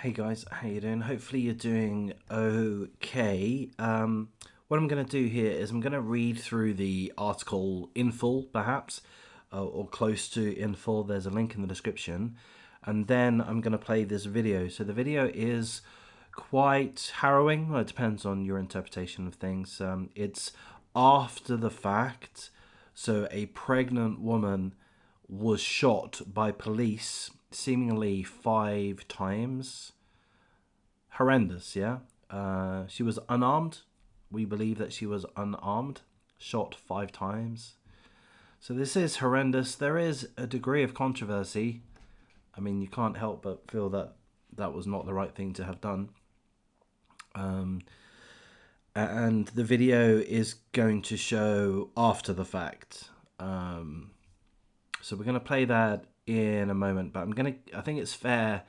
Hey guys, how you doing? Hopefully you're doing okay. What I'm going to do here is I'm going to read through the article in full, perhaps, or close to in full. There's a link in the description. And then I'm going to play this video. So the video is quite harrowing. Well, it depends on your interpretation of things. It's after the fact. So a pregnant woman was shot by police seemingly 5 times. Horrendous, yeah? She was unarmed. We believe that she was unarmed, shot 5 times. So this is horrendous. There is a degree of controversy. I mean, you can't help but feel that that was not the right thing to have done. And the video is going to show after the fact. So we're going to play that in a moment, but I think it's fair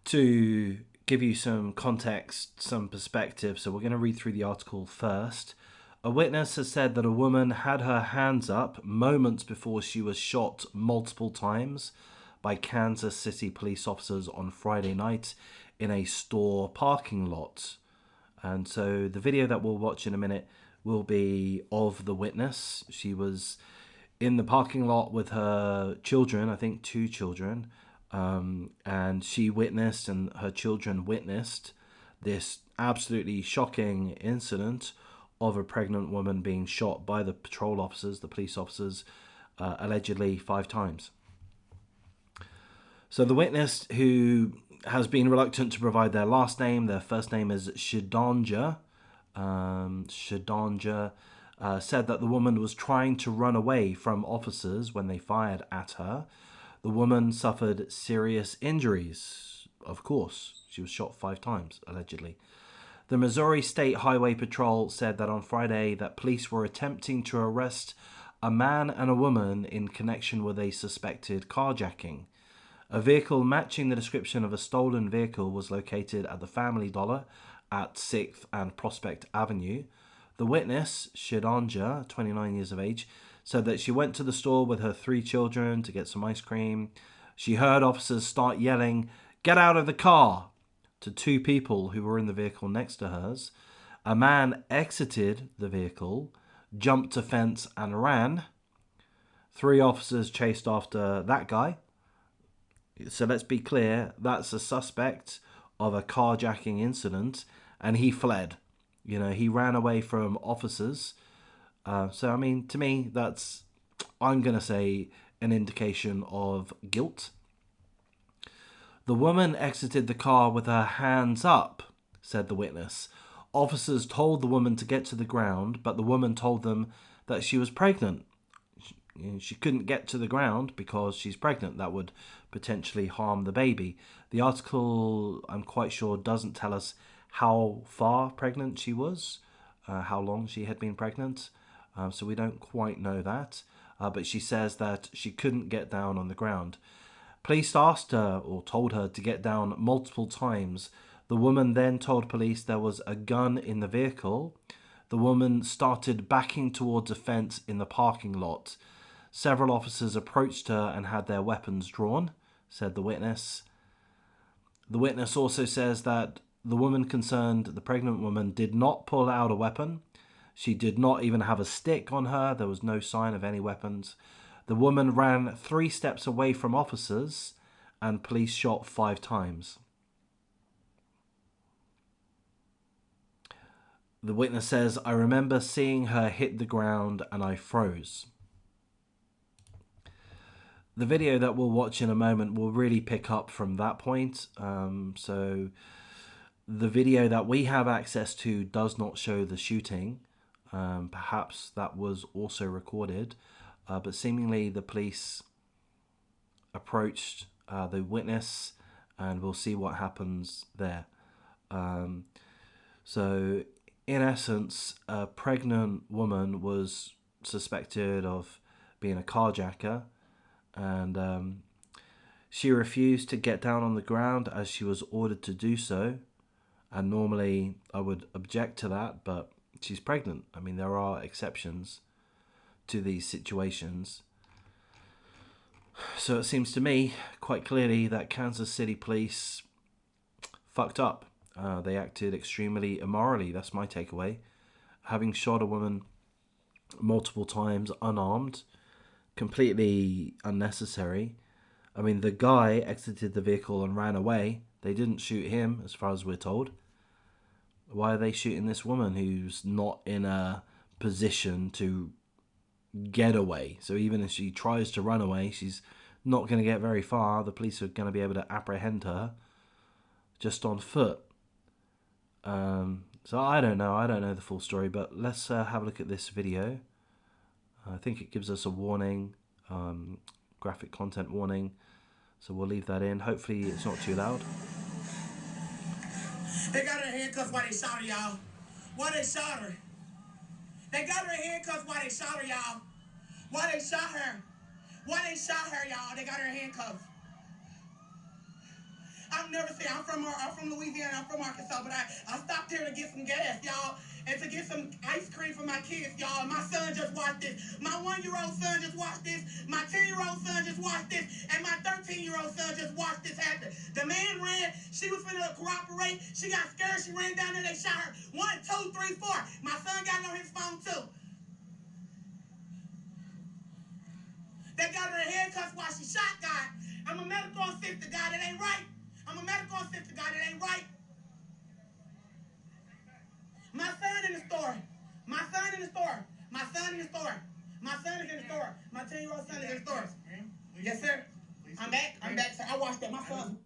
to give you some context, some perspective. So we're going to read through the article first. A witness has said that a woman had her hands up moments before she was shot multiple times by Kansas City police officers on Friday night in a store parking lot. And so the video that we'll watch in a minute will be of the witness. She was in the parking lot with her children, I think 2 children, and she witnessed and her children witnessed this absolutely shocking incident of a pregnant woman being shot by the patrol officers, the police officers, allegedly 5 times. So the witness, who has been reluctant to provide their last name, their first name is Shidanja, said that the woman was trying to run away from officers when they fired at her. The woman suffered serious injuries. Of course, she was shot 5 times, allegedly. The Missouri State Highway Patrol said that on Friday that police were attempting to arrest a man and a woman in connection with a suspected carjacking. A vehicle matching the description of a stolen vehicle was located at the Family Dollar at 6th and Prospect Avenue. The witness, Shidanja, 29 years of age, said that she went to the store with her 3 children to get some ice cream. She heard officers start yelling, "Get out of the car!" to 2 people who were in the vehicle next to hers. A man exited the vehicle, jumped a fence and ran. 3 officers chased after that guy. So let's be clear, that's a suspect of a carjacking incident, and he fled. You know, he ran away from officers. So, I mean, to me, that's, I'm going to say, an indication of guilt. The woman exited the car with her hands up, said the witness. Officers told the woman to get to the ground, but the woman told them that she was pregnant. She couldn't get to the ground because she's pregnant. That would potentially harm the baby. The article, I'm quite sure, doesn't tell us how far pregnant she was, how long she had been pregnant. So we don't quite know that. But she says that she couldn't get down on the ground. Police asked her or told her to get down multiple times. The woman then told police there was a gun in the vehicle. The woman started backing towards a fence in the parking lot. Several officers approached her and had their weapons drawn, said the witness. The witness also says that the woman concerned, the pregnant woman, did not pull out a weapon. She did not even have a stick on her. There was no sign of any weapons. The woman ran 3 steps away from officers and police shot 5 times. The witness says, "I remember seeing her hit the ground and I froze." The video that we'll watch in a moment will really pick up from that point. So the video that we have access to does not show the shooting. Perhaps that was also recorded. But seemingly the police approached the witness, and we'll see what happens there. So in essence, a pregnant woman was suspected of being a carjacker, and she refused to get down on the ground as she was ordered to do so. And normally I would object to that, but she's pregnant. I mean, there are exceptions to these situations. So it seems to me quite clearly that Kansas City police fucked up. They acted extremely immorally. That's my takeaway. Having shot a woman multiple times unarmed, completely unnecessary. I mean, the guy exited the vehicle and ran away. They didn't shoot him, as far as we're told. Why are they shooting this woman who's not in a position to get away? So even if she tries to run away, she's not going to get very far. The police are going to be able to apprehend her just on foot. So I don't know. I don't know the full story, but let's have a look at this video. I think it gives us a warning, graphic content warning. So we'll leave that in. Hopefully it's not too loud. They got her handcuffed while they shot her, y'all. Why they shot her? They got her handcuffed while they shot her, y'all. Why they shot her? Why they shot her, y'all? They got her handcuffed. I've never seen. I'm from Louisiana. I'm from Arkansas, but I stopped here to get some gas, y'all, and to get some ice cream for my kids, y'all. And my son just watched this. My 1-year-old son just watched this. My 10-year-old son just watched this, and my 13-year-old son just watched this happen. The man ran. She was finna cooperate. She got scared. She ran down there. They shot her. 1, 2, 3, 4. My son got it on his phone too. They got her in handcuffs while she shot, God. I'm a medical assistant, God. It ain't right. I'm a medical assistant, God. It ain't right. My son in the store. My son in the store. My son in the store. My son is in the store. My 10-year-old son is in the store. Yes, sir. I'm back. I'm back, sir. I watched that. My son.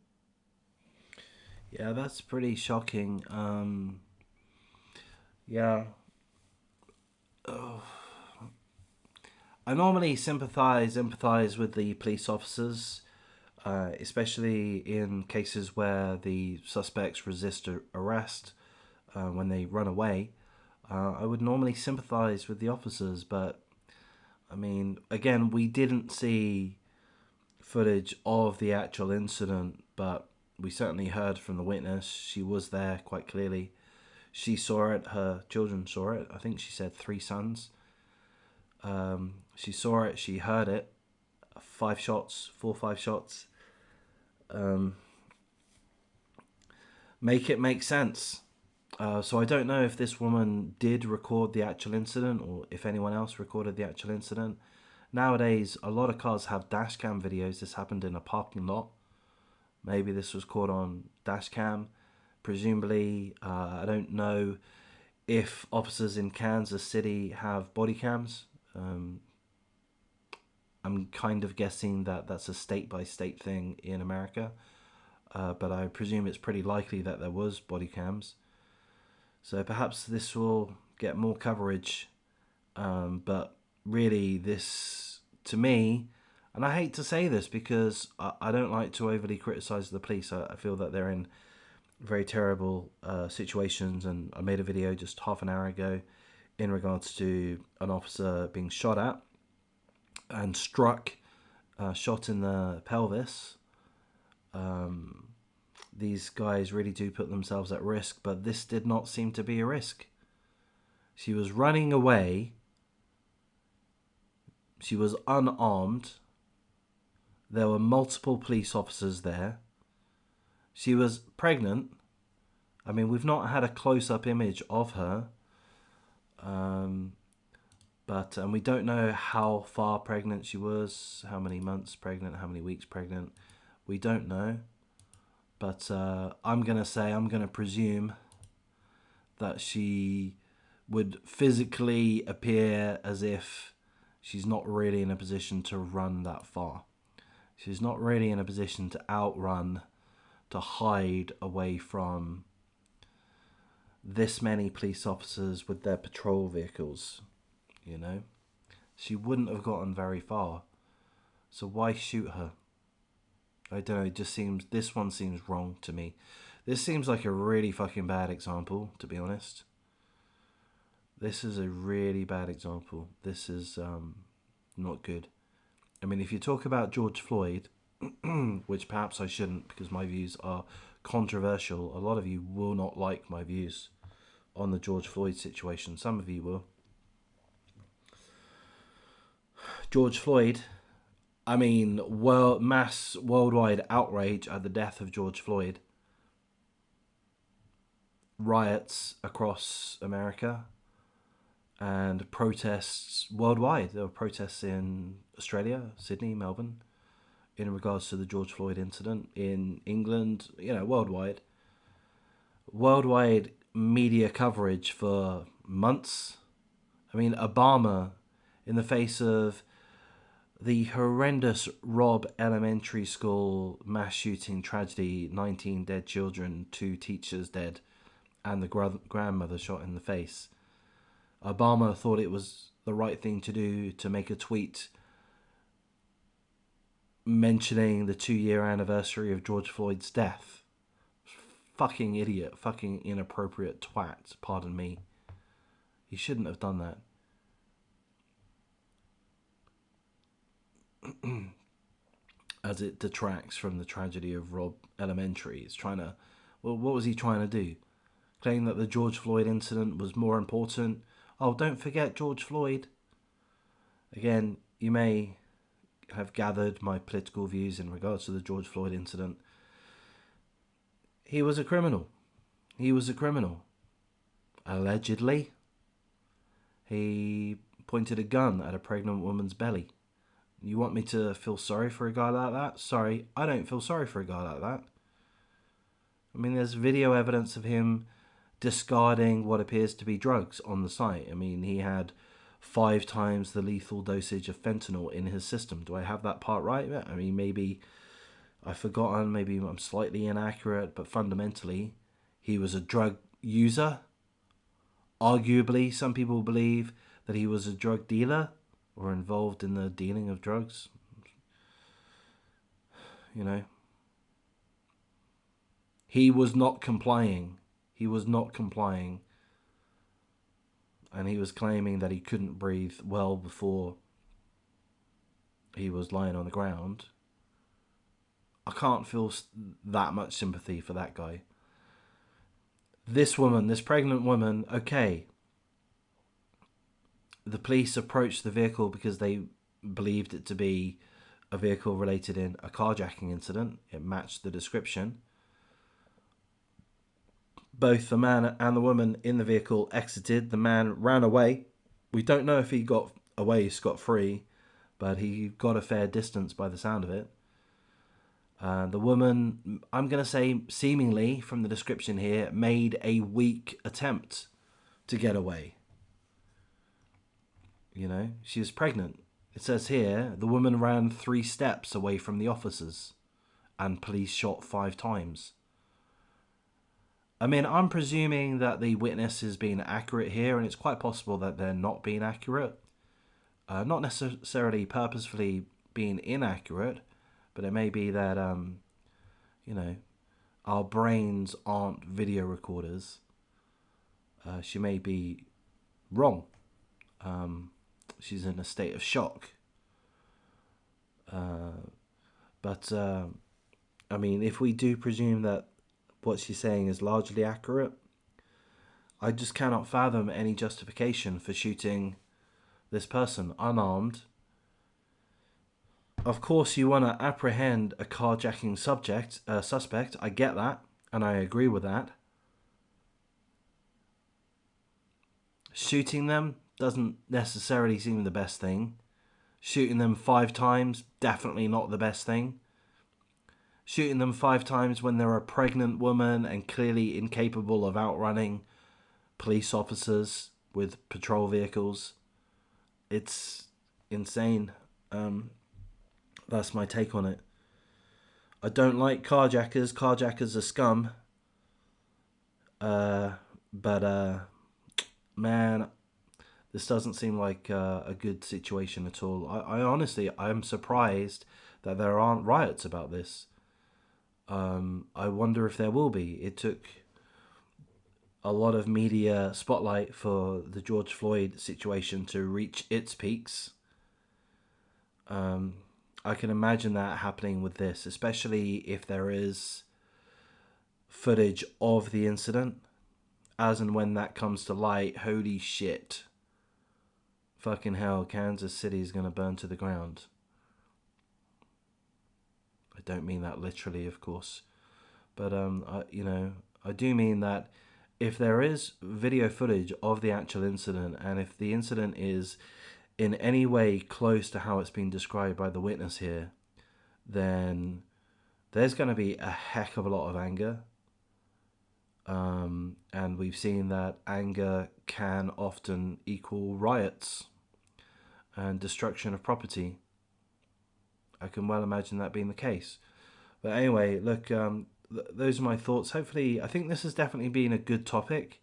Yeah, that's pretty shocking. Yeah. Oh. I normally empathize with the police officers, especially in cases where the suspects resist arrest when they run away. I would normally sympathize with the officers, but I mean, again, we didn't see footage of the actual incident, but we certainly heard from the witness. She was there quite clearly. She saw it. Her children saw it. I think she said 3 sons. She saw it. She heard it. 5 shots, 4 or 5 shots. Make it make sense. So I don't know if this woman did record the actual incident or if anyone else recorded the actual incident. Nowadays, a lot of cars have dash cam videos. This happened in a parking lot. Maybe this was caught on dash cam. Presumably, I don't know if officers in Kansas City have body cams. I'm kind of guessing that that's a state-by-state thing in America. But I presume it's pretty likely that there was body cams. So perhaps this will get more coverage. But really, this, to me, and I hate to say this because I don't like to overly criticize the police. I feel that they're in very terrible situations, and I made a video just half an hour ago in regards to an officer being shot at and struck, shot in the pelvis. These guys really do put themselves at risk, but this did not seem to be a risk. She was running away. She was unarmed. There were multiple police officers there. She was pregnant. I mean, we've not had a close-up image of her. And we don't know how far pregnant she was, how many months pregnant, how many weeks pregnant. We don't know. But I'm going to presume that she would physically appear as if she's not really in a position to run that far. She's not really in a position to outrun, to hide away from this many police officers with their patrol vehicles, you know. She wouldn't have gotten very far. So why shoot her? I don't know, it just seems, this one seems wrong to me. This seems like a really fucking bad example, to be honest. This is a really bad example. This is not good. I mean, if you talk about George Floyd, which perhaps I shouldn't because my views are controversial, a lot of you will not like my views on the George Floyd situation. Some of you will. George Floyd, I mean, mass worldwide outrage at the death of George Floyd. riots across America and protests worldwide. There were protests in Australia, Sydney, Melbourne, in regards to the George Floyd incident, in England, worldwide. Worldwide media coverage for months. I mean, Obama, in the face of the horrendous Robb Elementary School mass shooting tragedy, 19 dead children, 2 teachers dead, and the grandmother shot in the face. Obama thought it was the right thing to do to make a tweet mentioning the 2-year anniversary of George Floyd's death. Fucking idiot, fucking inappropriate twat, pardon me. He shouldn't have done that. As it detracts from the tragedy of Robb Elementary. It's trying to... Well, what was he trying to do? Claim that the George Floyd incident was more important. Oh, don't forget George Floyd. Again, you may have gathered my political views in regards to the George Floyd incident. He was a criminal. He was a criminal. Allegedly. He pointed a gun at a pregnant woman's belly. You want me to feel sorry for a guy like that? Sorry, I don't feel sorry for a guy like that. I mean, there's video evidence of him discarding what appears to be drugs on the site. I mean, he had 5 times the lethal dosage of fentanyl in his system. Do I have that part right? I mean, maybe I've forgotten, maybe I'm slightly inaccurate, but fundamentally, he was a drug user. Arguably, some people believe that he was a drug dealer or involved in the dealing of drugs. He was not complying. He was not complying. And he was claiming that he couldn't breathe well before he was lying on the ground. I can't feel that much sympathy for that guy. This woman, this pregnant woman, okay. The police approached the vehicle because they believed it to be a vehicle related in a carjacking incident. It matched the description. Both the man and the woman in the vehicle exited. The man ran away. We don't know if he got away scot-free, but he got a fair distance by the sound of it. The woman, I'm going to say seemingly from the description here, made a weak attempt to get away. She was pregnant. It says here, the woman ran 3 steps away from the officers and police shot 5 times. I mean, I'm presuming that the witness is being accurate here, and it's quite possible that they're not being accurate. Not necessarily purposefully being inaccurate, but it may be that, our brains aren't video recorders. She may be wrong. She's in a state of shock. But I mean, if we do presume that what she's saying is largely accurate, I just cannot fathom any justification for shooting this person unarmed. Of course, you want to apprehend a carjacking suspect. I get that, and I agree with that. Shooting them doesn't necessarily seem the best thing. Shooting them 5 times, definitely not the best thing. Shooting them 5 times when they're a pregnant woman and clearly incapable of outrunning police officers with patrol vehicles. It's insane. That's my take on it. I don't like carjackers. Carjackers are scum. Man, this doesn't seem like a good situation at all. I honestly, I'm surprised that there aren't riots about this. I wonder if there will be. It took a lot of media spotlight for the George Floyd situation to reach its peaks. I can imagine that happening with this, especially if there is footage of the incident. As and when that comes to light, holy shit. Fucking hell, Kansas City is going to burn to the ground. I don't mean that literally, of course. But, I do mean that if there is video footage of the actual incident, and if the incident is in any way close to how it's been described by the witness here, then there's going to be a heck of a lot of anger. And we've seen that anger can often equal riots and destruction of property. I can well imagine that being the case. But anyway, look, those are my thoughts. Hopefully, I think this has definitely been a good topic.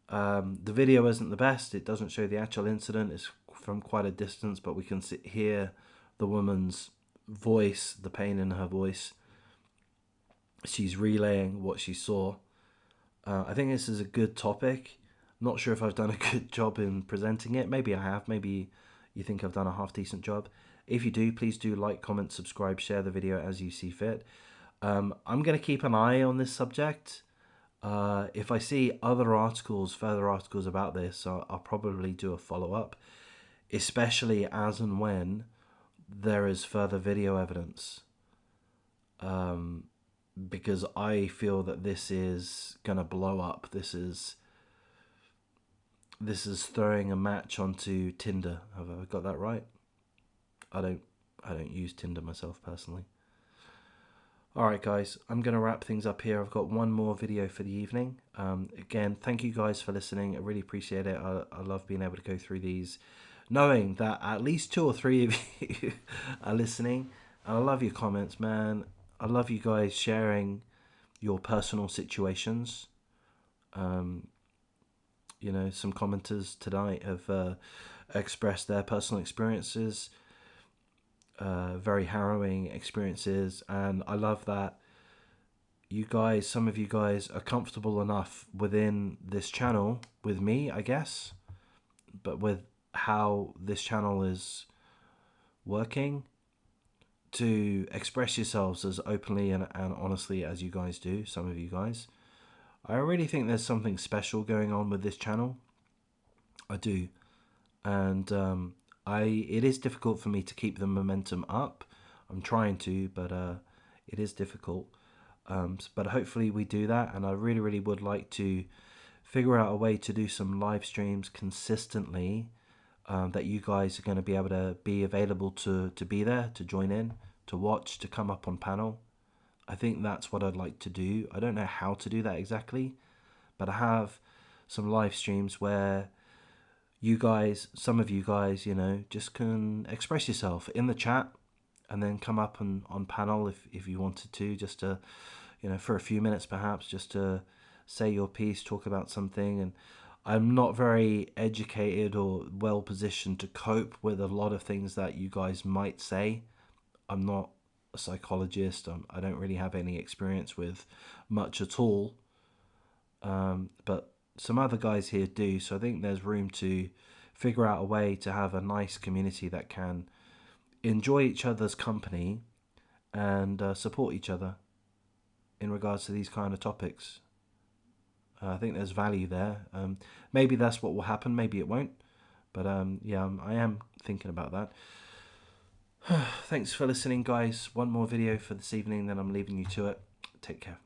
The video isn't the best. It doesn't show the actual incident. It's from quite a distance, but we can hear the woman's voice, the pain in her voice. She's relaying what she saw. I think this is a good topic. Not sure if I've done a good job in presenting it. Maybe I have. Maybe you think I've done a half decent job. If you do, please do like, comment, subscribe, share the video as you see fit. I'm going to keep an eye on this subject. If I see other articles, further articles about this, I'll probably do a follow-up, especially as and when there is further video evidence. Because I feel that this is going to blow up. This is throwing a match onto Tinder. Have I got that right? I don't use Tinder myself personally. Alright guys, I'm going to wrap things up here. I've got one more video for the evening. Again, thank you guys for listening. I really appreciate it. I love being able to go through these, knowing that at least 2 or 3 of you are listening. And I love your comments, man. I love you guys sharing your personal situations. You know, some commenters tonight have expressed their personal experiences. Very harrowing experiences, and I love that you guys, some of you guys, are comfortable enough within this channel with me, I guess, but with how this channel is working, to express yourselves as openly and honestly as you guys do, some of you guys. I really think there's something special going on with this channel. I do. And it is difficult for me to keep the momentum up. I'm trying to, but it is difficult. But hopefully we do that, and I really, really would like to figure out a way to do some live streams consistently, that you guys are going to be able to be available to be there, to join in, to watch, to come up on panel. I think that's what I'd like to do. I don't know how to do that exactly, but I have some live streams where you guys, some of you guys, you know, just can express yourself in the chat and then come up on panel if you wanted to, just to, you know, for a few minutes perhaps, just to say your piece, talk about something. And I'm not very educated or well positioned to cope with a lot of things that you guys might say. I'm not a psychologist. I don't really have any experience with much at all. But some other guys here do, so I think there's room to figure out a way to have a nice community that can enjoy each other's company and support each other in regards to these kind of topics. I think there's value there. Maybe that's what will happen, maybe it won't, but yeah, I am thinking about that. Thanks for listening, guys. One more video for this evening, then I'm leaving you to it. Take care.